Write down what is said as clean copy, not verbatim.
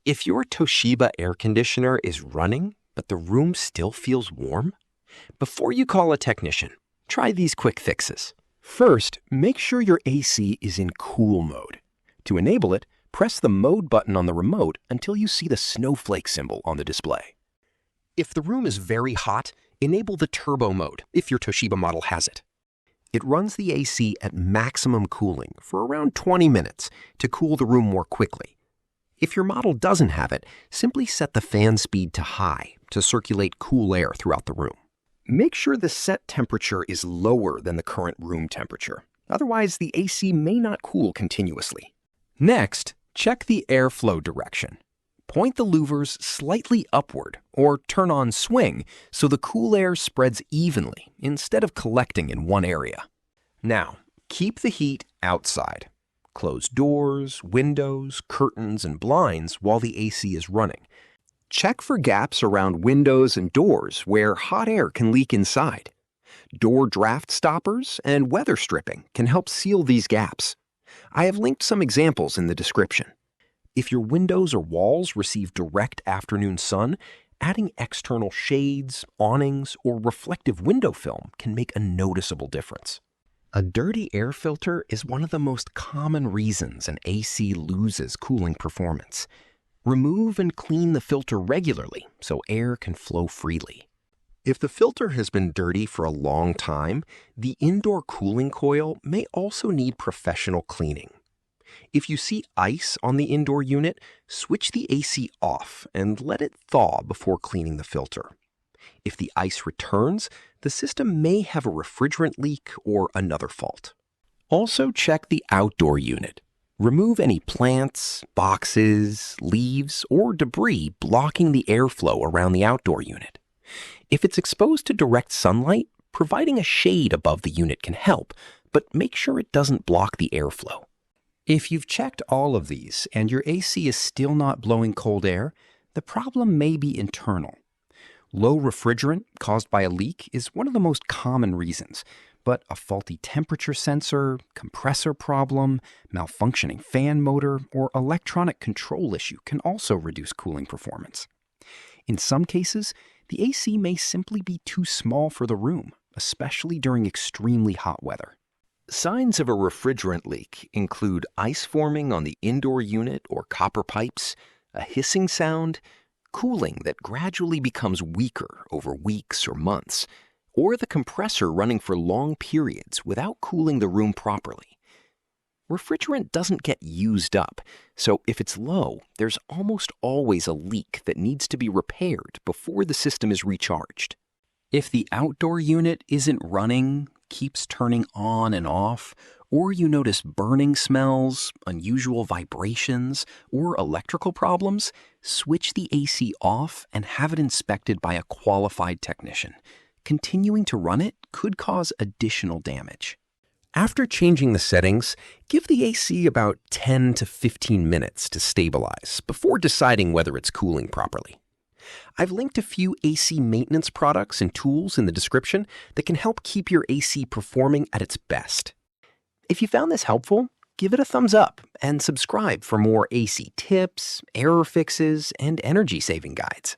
If your Toshiba air conditioner is running, but the room still feels warm, before you call a technician, try these quick fixes. First, make sure your AC is in cool mode. To enable it, press the mode button on the remote until you see the snowflake symbol on the display. If the room is very hot, enable the turbo mode if your Toshiba model has it. It runs the AC at maximum cooling for around 20 minutes to cool the room more quickly. If your model doesn't have it, simply set the fan speed to high to circulate cool air throughout the room. Make sure the set temperature is lower than the current room temperature. Otherwise, the AC may not cool continuously. Next, check the airflow direction. Point the louvers slightly upward or turn on swing so the cool air spreads evenly instead of collecting in one area. Now, keep the heat outside. Close doors, windows, curtains, and blinds while the AC is running. Check for gaps around windows and doors where hot air can leak inside. Door draft stoppers and weather stripping can help seal these gaps. I have linked some examples in the description. If your windows or walls receive direct afternoon sun, adding external shades, awnings, or reflective window film can make a noticeable difference. A dirty air filter is one of the most common reasons an AC loses cooling performance. Remove and clean the filter regularly so air can flow freely. If the filter has been dirty for a long time, the indoor cooling coil may also need professional cleaning. If you see ice on the indoor unit, switch the AC off and let it thaw before cleaning the filter. If the ice returns, the system may have a refrigerant leak or another fault. Also check the outdoor unit. Remove any plants, boxes, leaves, or debris blocking the airflow around the outdoor unit. If it's exposed to direct sunlight, providing a shade above the unit can help, but make sure it doesn't block the airflow. If you've checked all of these and your AC is still not blowing cold air, the problem may be internal. Low refrigerant caused by a leak is one of the most common reasons, but a faulty temperature sensor, compressor problem, malfunctioning fan motor, or electronic control issue can also reduce cooling performance. In some cases, the AC may simply be too small for the room, especially during extremely hot weather. Signs of a refrigerant leak include ice forming on the indoor unit or copper pipes, a hissing sound, cooling that gradually becomes weaker over weeks or months, or the compressor running for long periods without cooling the room properly. Refrigerant doesn't get used up, so if it's low, there's almost always a leak that needs to be repaired before the system is recharged. If the outdoor unit isn't running, keeps turning on and off, or you notice burning smells, unusual vibrations, or electrical problems, switch the AC off and have it inspected by a qualified technician. Continuing to run it could cause additional damage. After changing the settings, give the AC about 10 to 15 minutes to stabilize before deciding whether it's cooling properly. I've linked a few AC maintenance products and tools in the description that can help keep your AC performing at its best. If you found this helpful, give it a thumbs up and subscribe for more AC tips, error fixes, and energy-saving guides.